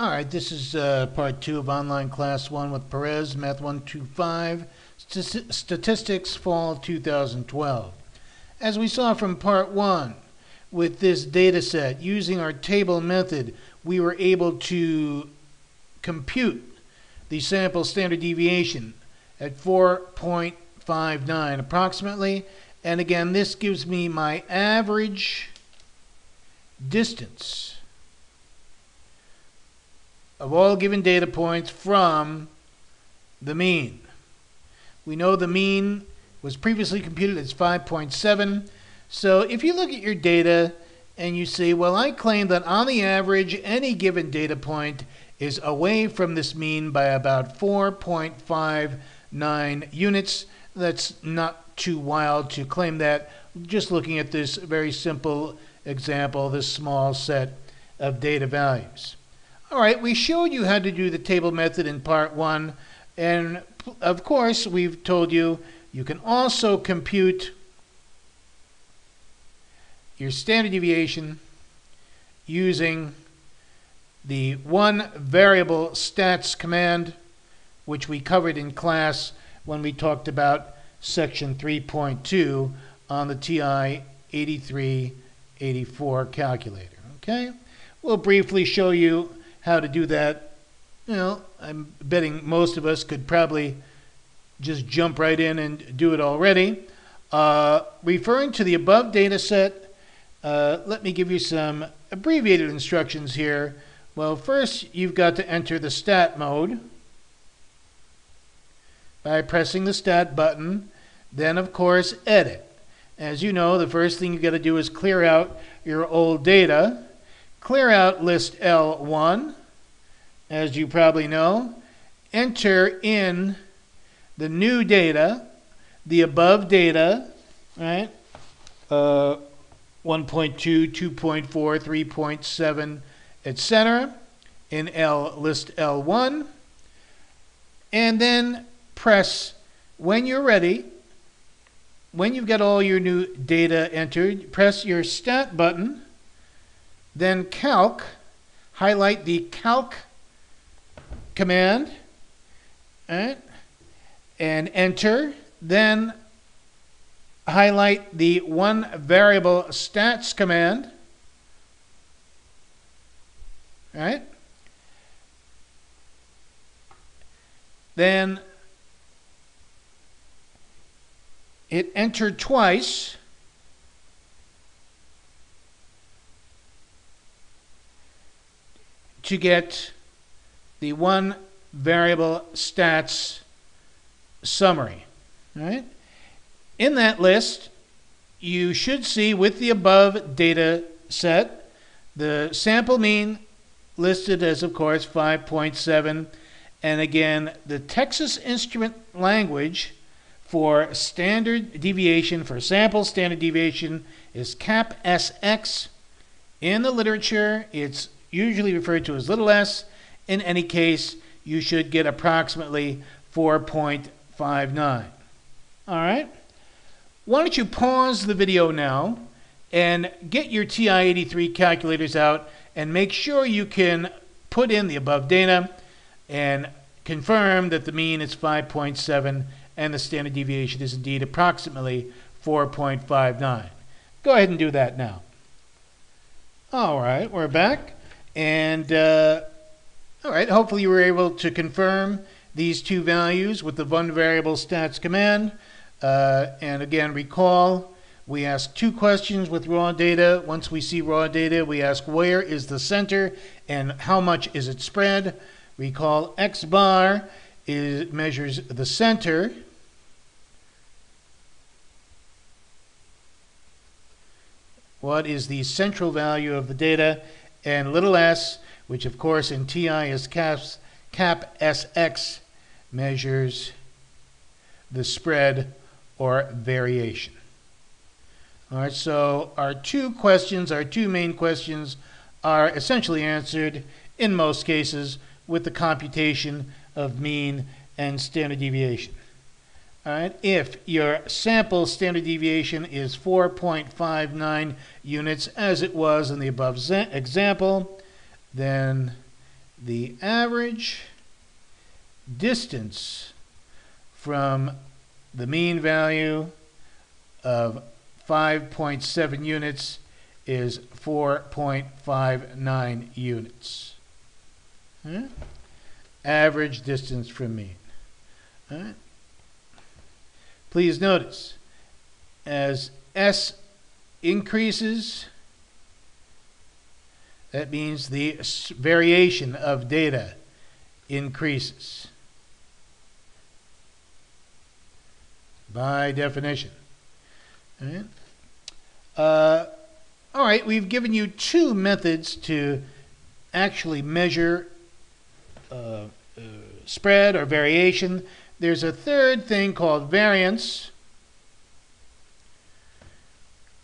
All right, this is part 2 of online class 1 with Perez, Math 125, Statistics, Fall of 2012. As we saw from part 1, with this data set, using our table method, we were able to compute the sample standard deviation at 4.59 approximately. And again, this gives me my average distance of all given data points from the mean. We know the mean was previously computed as 5.7. So if you look at your data and you say, well, I claim that on the average, any given data point is away from this mean by about 4.59 units. That's not too wild to claim that, just looking at this very simple example, this small set of data values. All right, we showed you how to do the table method in part 1, and of course we've told you you can also compute your standard deviation using the one variable stats command, which we covered in class when we talked about section 3.2 on the TI 8384 calculator. Okay, we'll briefly show you how to do that. You know, I'm betting most of us could probably just jump right in and do it already. Referring to the above data set, let me give you some abbreviated instructions here. Well, first you've got to enter the stat mode by pressing the stat button. Then, of course, edit. As you know, the first thing you've got to do is clear out your old data. Clear out list L1, as you probably know. Enter in the new data, the above data, right? 1.2, 2.4, 3.7, etc. in list L1. And then press, when you're ready, when you've got all your new data entered, press your stat button. Then calc, highlight the calc command, right, and enter. Then highlight the one variable stats command, right. Then hit enter twice. To get the one variable stats summary. Right? In that list, you should see with the above data set the sample mean listed as, of course, 5.7, and again the Texas Instrument language for standard deviation, for sample standard deviation, is CAP-SX. In the literature, it's usually referred to as little s. In any case, you should get approximately 4.59. All right? Why don't you pause the video now and get your TI-83 calculators out and make sure you can put in the above data and confirm that the mean is 5.7 and the standard deviation is indeed approximately 4.59. Go ahead and do that now. All right, we're back. And, all right, hopefully you were able to confirm these two values with the one variable stats command. And again, recall, we ask two questions with raw data. Once we see raw data, we ask where is the center and how much is it spread. Recall X bar measures the center. What is the central value of the data? And little s, which of course in TI is CAP-SX, measures the spread or variation. All right, so our two main questions are essentially answered in most cases with the computation of mean and standard deviation. All right, if your sample standard deviation is 4.59 units, as it was in the above example, then the average distance from the mean value of 5.7 units is 4.59 units. Right? Average distance from mean. Right? Please notice, as S increases, that means the variation of data increases by definition. All right. All right, we've given you two methods to actually measure spread or variation. There's a third thing called variance.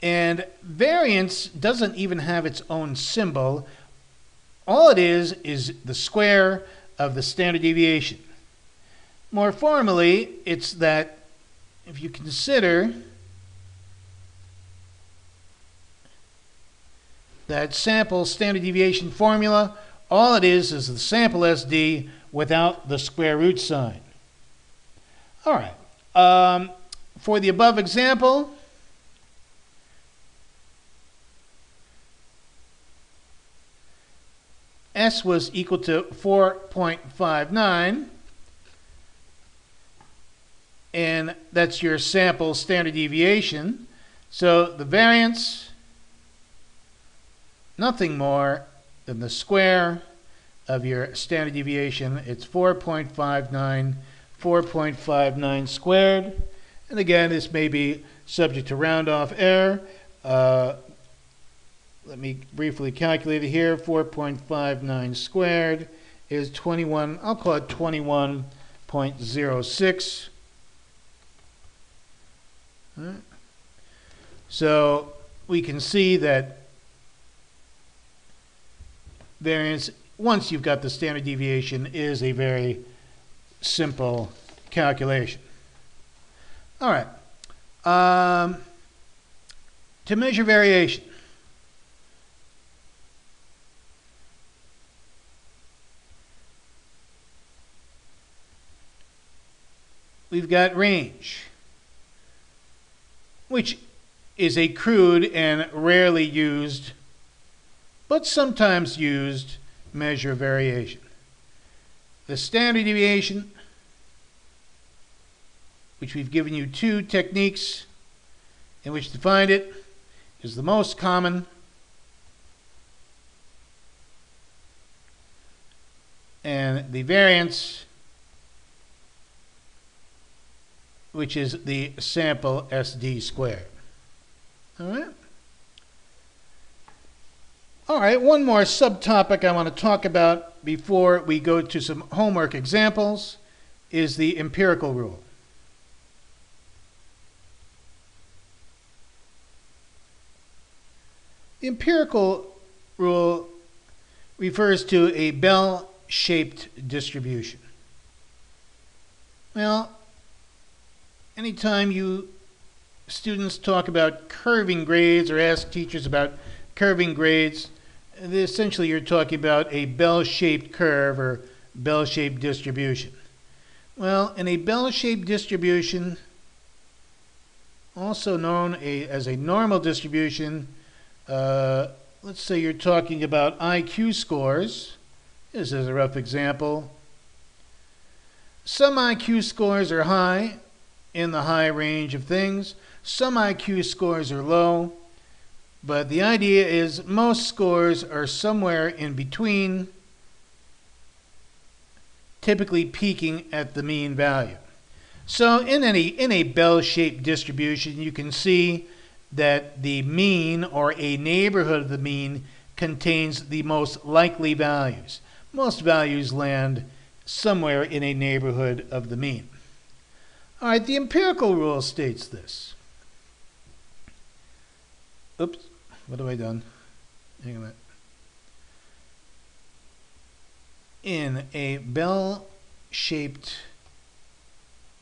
And variance doesn't even have its own symbol. All it is the square of the standard deviation. More formally, it's that if you consider that sample standard deviation formula, all it is the sample SD without the square root sign. All right. For the above example, S was equal to 4.59, and that's your sample standard deviation. So the variance, nothing more than the square of your standard deviation. It's 4.59 squared. And again, this may be subject to round-off error. Let me briefly calculate it here. 4.59 squared is 21, I'll call it 21.06. Right. So we can see that variance, once you've got the standard deviation, is a very simple calculation. All right. To measure variation, we've got range, which is a crude and rarely used, but sometimes used, measure of variation. The standard deviation, which we've given you two techniques in which to find it, is the most common. And the variance, which is the sample SD squared. All right? All right, one more subtopic I want to talk about before we go to some homework examples is the empirical rule. The empirical rule refers to a bell-shaped distribution. Well, anytime you students talk about curving grades or ask teachers about curving grades, essentially you're talking about a bell-shaped curve or bell-shaped distribution. Well, in a bell-shaped distribution, also known as a normal distribution, let's say you're talking about IQ scores. This is a rough example. Some IQ scores are high, in the high range of things. Some IQ scores are low, but the idea is most scores are somewhere in between, typically peaking at the mean value. So in a bell-shaped distribution, you can see that the mean, or a neighborhood of the mean, contains the most likely values. Most values land somewhere in a neighborhood of the mean. All right, the empirical rule states this. Oops, what have I done? Hang on a minute. In a bell-shaped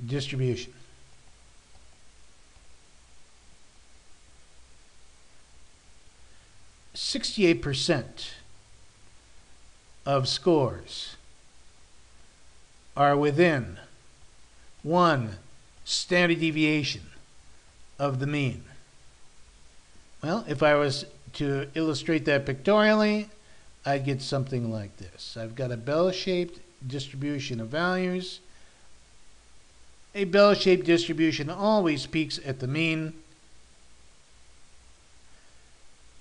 distribution, %68% of scores are within 1 standard deviation of the mean. Well, if I was to illustrate that pictorially, I'd get something like this. I've got a bell-shaped distribution of values. A bell-shaped distribution always peaks at the mean.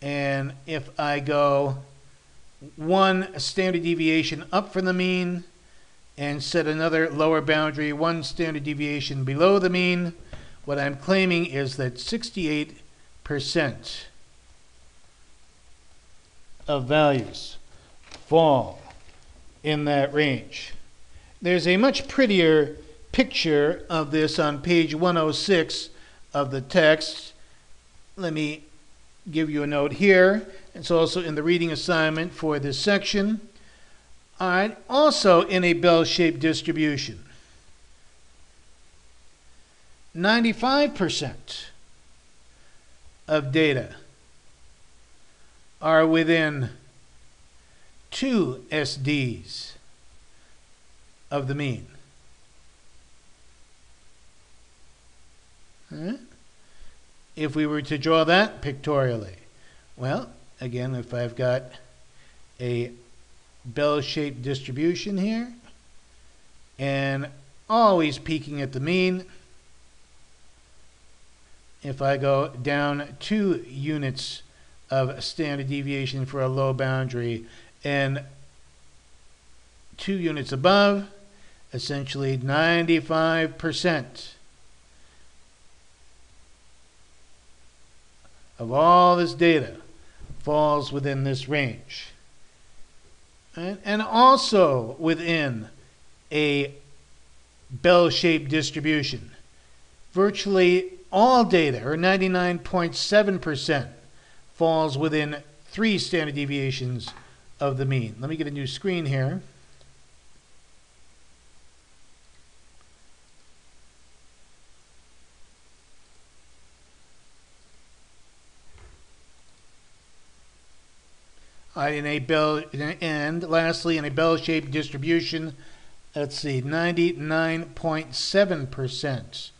And if I go 1 standard deviation up from the mean and set another lower boundary 1 standard deviation below the mean, what I'm claiming is that 68% of values fall in that range. There's a much prettier picture of this on page 106 of the text. Let me give you a note here. It's also in the reading assignment for this section. All right, also in a bell-shaped distribution, 95% of data are within 2 SDs of the mean. If we were to draw that pictorially, well, again, if I've got a bell-shaped distribution here and always peaking at the mean, if I go down 2 units of standard deviation for a low boundary and 2 units above, essentially 95% of all this data falls within this range. And also within a bell-shaped distribution, virtually all data, or 99.7%, falls within 3 standard deviations of the mean. Let me get a new screen here. And lastly, in a bell-shaped distribution, let's see, 99.7%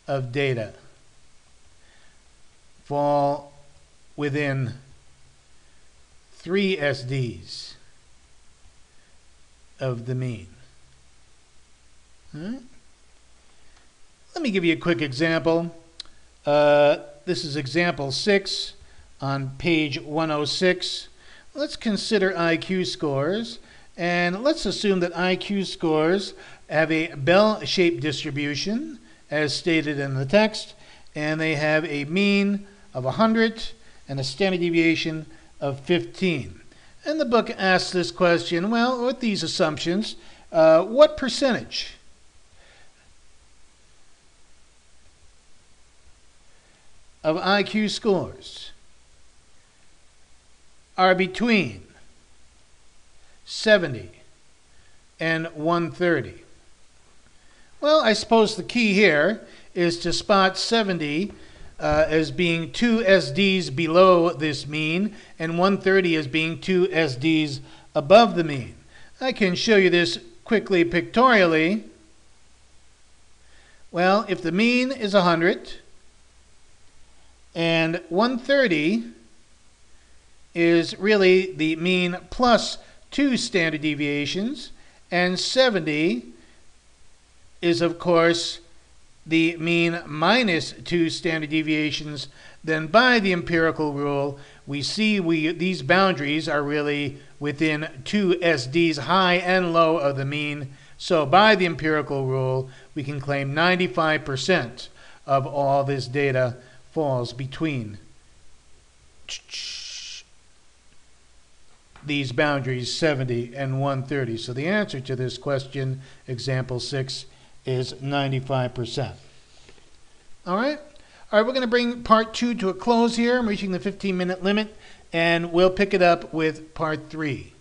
of data fall within 3 SDs of the mean. Let me give you a quick example. This is example 6 on page 106. Let's consider IQ scores, and let's assume that IQ scores have a bell-shaped distribution, as stated in the text, and they have a mean of 100 and a standard deviation of 15. And the book asks this question, well, with these assumptions, what percentage of IQ scores are between 70 and 130? Well, I suppose the key here is to spot 70 as being 2 SDs below this mean and 130 as being 2 SDs above the mean. I can show you this quickly pictorially. Well, if the mean is 100 and 130 is really the mean plus 2 standard deviations, and 70 is, of course, the mean minus 2 standard deviations, then by the empirical rule, we see these boundaries are really within 2 SDs high and low of the mean. So by the empirical rule, we can claim 95% of all this data falls between these boundaries, 70 and 130. So the answer to this question, example 6, is 95%. All right? All right, we're going to bring part 2 to a close here. I'm reaching the 15-minute limit, and we'll pick it up with part 3.